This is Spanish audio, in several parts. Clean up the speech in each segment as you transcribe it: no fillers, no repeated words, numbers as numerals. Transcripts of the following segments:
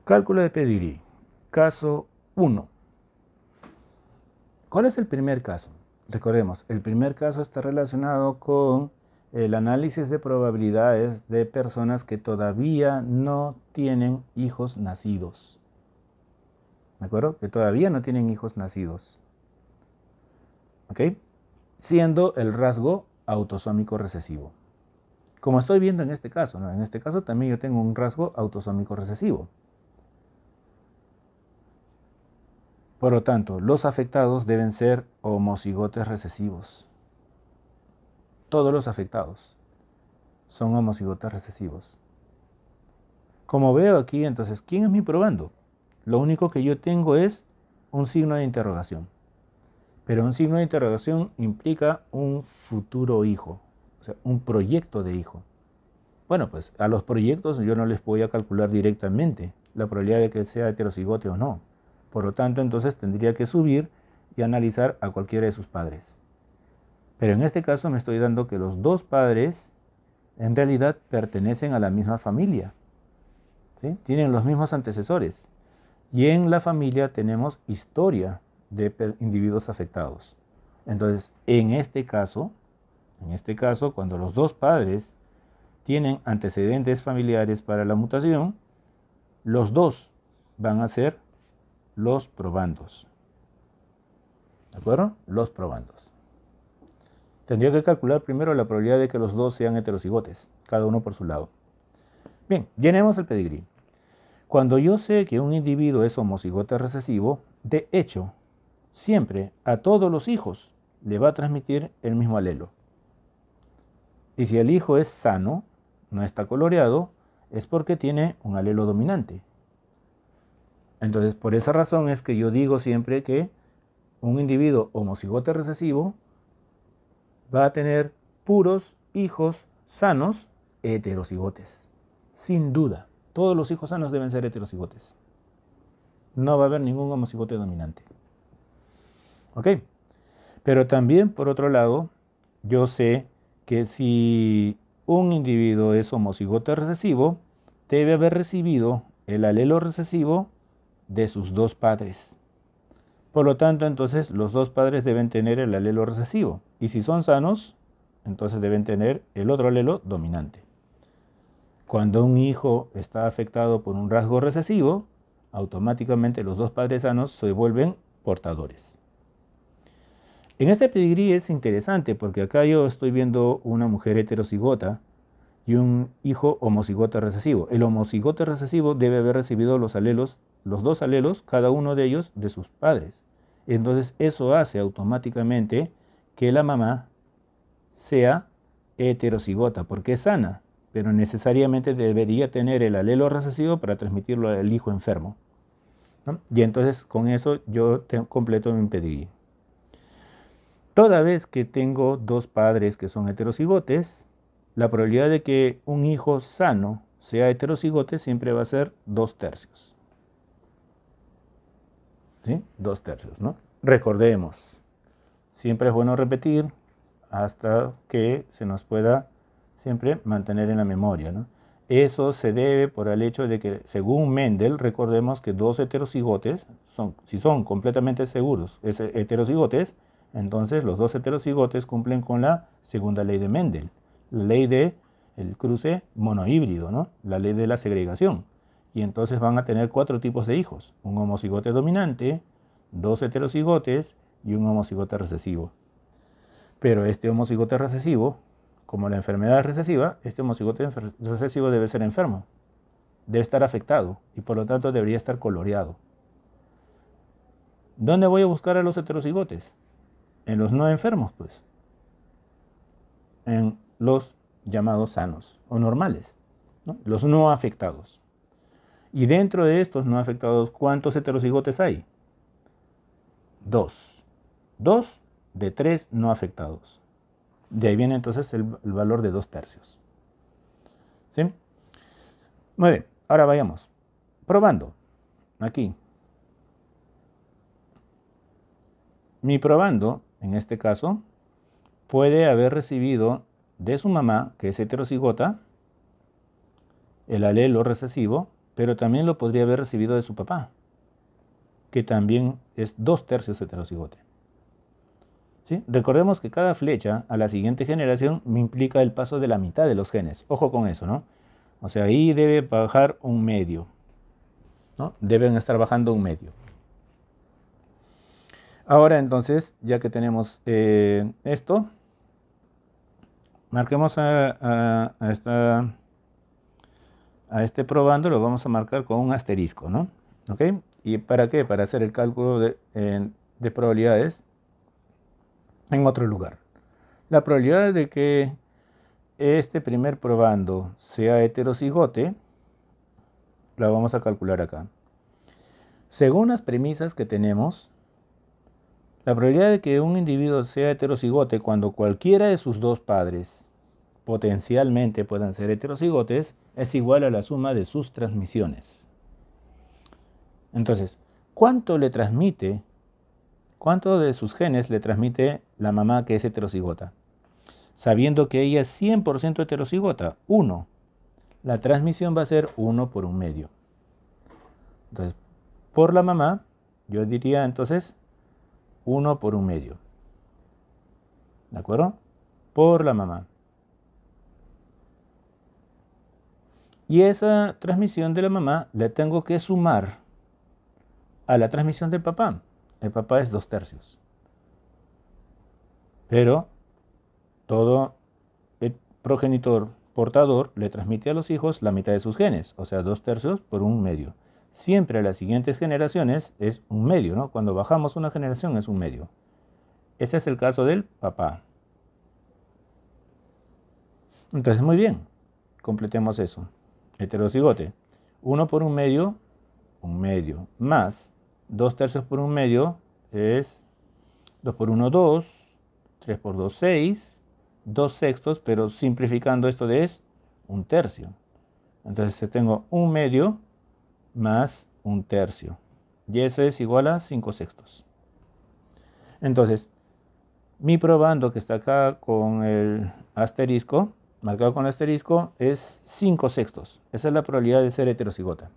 Cálculo de pedigrí. Caso 1. ¿Cuál es el primer caso? Recordemos, el primer caso está relacionado con el análisis de probabilidades de personas que todavía no tienen hijos nacidos. ¿De acuerdo? Que todavía no tienen hijos nacidos. ¿Ok? Siendo el rasgo autosómico recesivo. Como estoy viendo en este caso, ¿no? En este caso también yo tengo un rasgo autosómico recesivo. Por lo tanto, los afectados deben ser homocigotes recesivos. Todos los afectados son homocigotes recesivos. Como veo aquí, entonces, ¿quién es mi probando? Lo único que yo tengo es un signo de interrogación. Pero un signo de interrogación implica un futuro hijo, o sea, un proyecto de hijo. Bueno, pues a los proyectos yo no les voy a calcular directamente la probabilidad de que sea heterocigote o no. Por lo tanto, entonces tendría que subir y analizar a cualquiera de sus padres. Pero en este caso me estoy dando que los dos padres en realidad pertenecen a la misma familia. ¿Sí? Tienen los mismos antecesores. Y en la familia tenemos historia de individuos afectados. Entonces, en este caso, cuando los dos padres tienen antecedentes familiares para la mutación, los dos van a ser los probandos. ¿De acuerdo? Los probandos. Tendría que calcular primero la probabilidad de que los dos sean heterocigotes, cada uno por su lado. Bien, llenemos el pedigrí. Cuando yo sé que un individuo es homocigote recesivo, de hecho, siempre a todos los hijos le va a transmitir el mismo alelo. Y si el hijo es sano, no está coloreado, es porque tiene un alelo dominante. Entonces, por esa razón es que yo digo siempre que un individuo homocigote recesivo va a tener puros hijos sanos heterocigotes. Sin duda, todos los hijos sanos deben ser heterocigotes. No va a haber ningún homocigote dominante. ¿Ok? Pero también, por otro lado, yo sé que si un individuo es homocigote recesivo, debe haber recibido el alelo recesivo de sus dos padres. Por lo tanto, entonces, los dos padres deben tener el alelo recesivo. Y si son sanos, entonces deben tener el otro alelo dominante. Cuando un hijo está afectado por un rasgo recesivo, automáticamente los dos padres sanos se vuelven portadores. En este pedigrí es interesante porque acá yo estoy viendo una mujer heterocigota y un hijo homocigote recesivo. El homocigote recesivo debe haber recibido los dos alelos, cada uno de ellos, de sus padres. Entonces eso hace automáticamente que la mamá sea heterocigota porque es sana, pero necesariamente debería tener el alelo recesivo para transmitirlo al hijo enfermo, ¿no? Y entonces con eso yo completo mi pedigrí. Toda vez que tengo dos padres que son heterocigotes, la probabilidad de que un hijo sano sea heterocigote siempre va a ser 2/3. ¿Sí? 2/3, ¿no? Recordemos, siempre es bueno repetir hasta que se nos pueda siempre mantener en la memoria, ¿no? Eso se debe por el hecho de que, según Mendel, recordemos que dos heterocigotes, si son completamente seguros heterocigotes, entonces los dos heterocigotes cumplen con la segunda ley de Mendel, la ley del cruce monohíbrido, ¿no? La ley de la segregación. Y entonces van a tener 4 tipos de hijos: un homocigote dominante, 2 heterocigotes y un homocigote recesivo. Pero este homocigote recesivo, como la enfermedad es recesiva, este homocigote recesivo debe ser enfermo, debe estar afectado y por lo tanto debería estar coloreado. ¿Dónde voy a buscar a los heterocigotes? En los no enfermos, pues. En los llamados sanos o normales, ¿no? Los no afectados. Y dentro de estos no afectados, ¿cuántos heterocigotes hay? 2. 2 de 3 no afectados. De ahí viene entonces el valor de 2/3. ¿Sí? Muy bien, ahora vayamos. Probando. Aquí. Mi probando, en este caso, puede haber recibido de su mamá, que es heterocigota, el alelo recesivo pero también lo podría haber recibido de su papá, que también es 2/3 heterocigote. ¿Sí? Recordemos que cada flecha a la siguiente generación me implica el paso de la mitad de los genes. Ojo con eso, ¿no? O sea, ahí debe bajar un medio, ¿no? Deben estar bajando un medio. Ahora entonces, ya que tenemos esto, marquemos a este probando, lo vamos a marcar con un asterisco, ¿no? ¿Ok? ¿Y para qué? Para hacer el cálculo de probabilidades en otro lugar. La probabilidad de que este primer probando sea heterocigote, la vamos a calcular acá. Según las premisas que tenemos, la probabilidad de que un individuo sea heterocigote cuando cualquiera de sus dos padres potencialmente puedan ser heterocigotes es igual a la suma de sus transmisiones. Entonces, ¿cuánto de sus genes le transmite la mamá que es heterocigota? Sabiendo que ella es 100% heterocigota, 1. La transmisión va a ser 1 por un medio. Entonces, por la mamá, yo diría entonces 1 por un medio. ¿De acuerdo? Por la mamá. Y esa transmisión de la mamá le tengo que sumar a la transmisión del papá. El papá es 2/3. Pero todo el progenitor portador le transmite a los hijos la mitad de sus genes, o sea, 2/3 por un medio. Siempre a las siguientes generaciones es un medio, ¿no? Cuando bajamos una generación es un medio. Ese es el caso del papá. Entonces, muy bien, completemos eso. Heterocigote, 1 por un medio, más 2/3 por un medio es 2 por 1, 2, 3 por 2, 6, 2/6, pero simplificando esto es 1/3. Entonces tengo 1 medio más 1/3. Y eso es igual a 5/6. Entonces, mi probando que está acá con el asterisco, marcado con el asterisco, es 5/6. Esa es la probabilidad de ser heterocigota.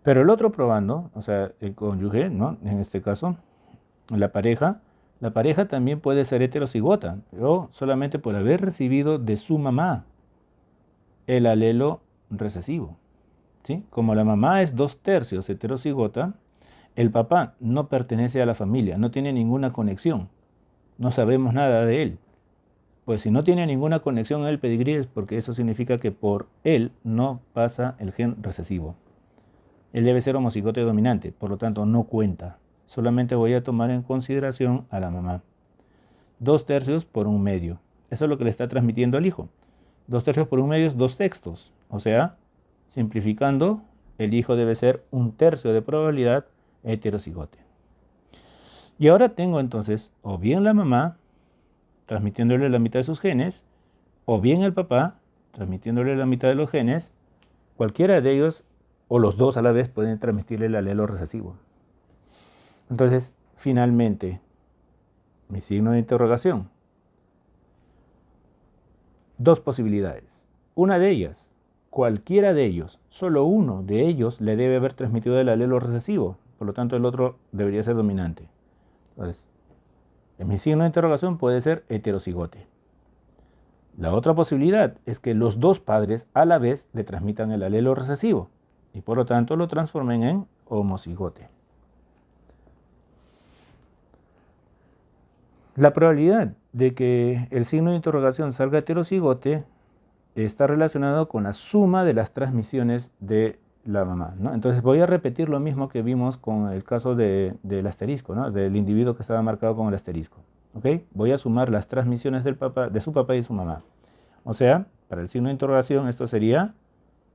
Pero el otro probando, o sea, el cónyuge, ¿no? En este caso, la pareja también puede ser heterocigota, pero solamente por haber recibido de su mamá el alelo recesivo. ¿Sí? Como la mamá es 2/3 heterocigota, el papá no pertenece a la familia, no tiene ninguna conexión, no sabemos nada de él. Pues si no tiene ninguna conexión en el pedigrí es porque eso significa que por él no pasa el gen recesivo. Él debe ser homocigote dominante, por lo tanto no cuenta. Solamente voy a tomar en consideración a la mamá. 2/3 por un medio. Eso es lo que le está transmitiendo al hijo. 2/3 por un medio es 2/6. O sea, simplificando, el hijo debe ser 1/3 de probabilidad heterocigote. Y ahora tengo entonces o bien la mamá transmitiéndole la mitad de sus genes, o bien el papá transmitiéndole la mitad de los genes. Cualquiera de ellos o los dos a la vez pueden transmitirle el alelo recesivo. Entonces, finalmente, mi signo de interrogación. Dos posibilidades. Una de ellas, cualquiera de ellos, solo uno de ellos le debe haber transmitido el alelo recesivo, por lo tanto el otro debería ser dominante. Entonces, mi signo de interrogación puede ser heterocigote. La otra posibilidad es que los dos padres a la vez le transmitan el alelo recesivo y por lo tanto lo transformen en homocigote. La probabilidad de que el signo de interrogación salga heterocigote está relacionado con la suma de las transmisiones de la mamá, ¿no? Entonces voy a repetir lo mismo que vimos con el caso del asterisco, ¿no? Del individuo que estaba marcado con el asterisco. ¿Okay? Voy a sumar las transmisiones de su papá y su mamá. O sea, para el signo de interrogación esto sería,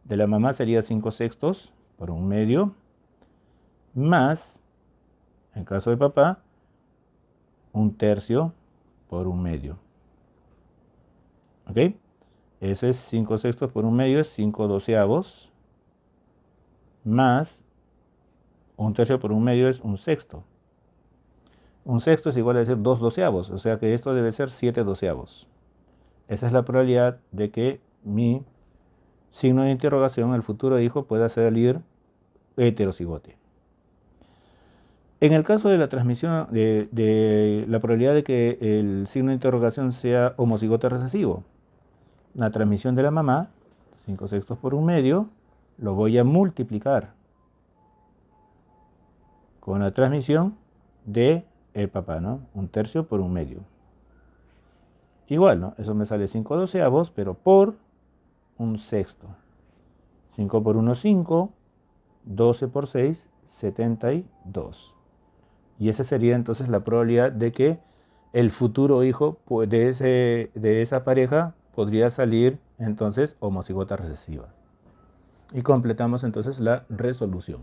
de la mamá sería 5/6 por un medio, más, en el caso del papá, 1/3 por un medio. ¿Ok? Eso es 5/6 por un medio, es 5/12, más 1/3 por un medio es 1/6. 1/6 es igual a decir 2/12, o sea que esto debe ser 7/12. Esa es la probabilidad de que mi signo de interrogación, el futuro hijo pueda salir heterocigote. En el caso de la transmisión, de la probabilidad de que el signo de interrogación sea homocigote recesivo, la transmisión de la mamá, 5/6 por 1/2, lo voy a multiplicar con la transmisión de el papá, ¿no? 1/3 por 1/2. Igual, ¿no? Eso me sale 5/12, pero por 1/6. 5 por 1, 5. 12 por 6, 72. Y esa sería entonces la probabilidad de que el futuro hijo de esa pareja podría salir entonces homocigota recesiva. Y completamos entonces la resolución.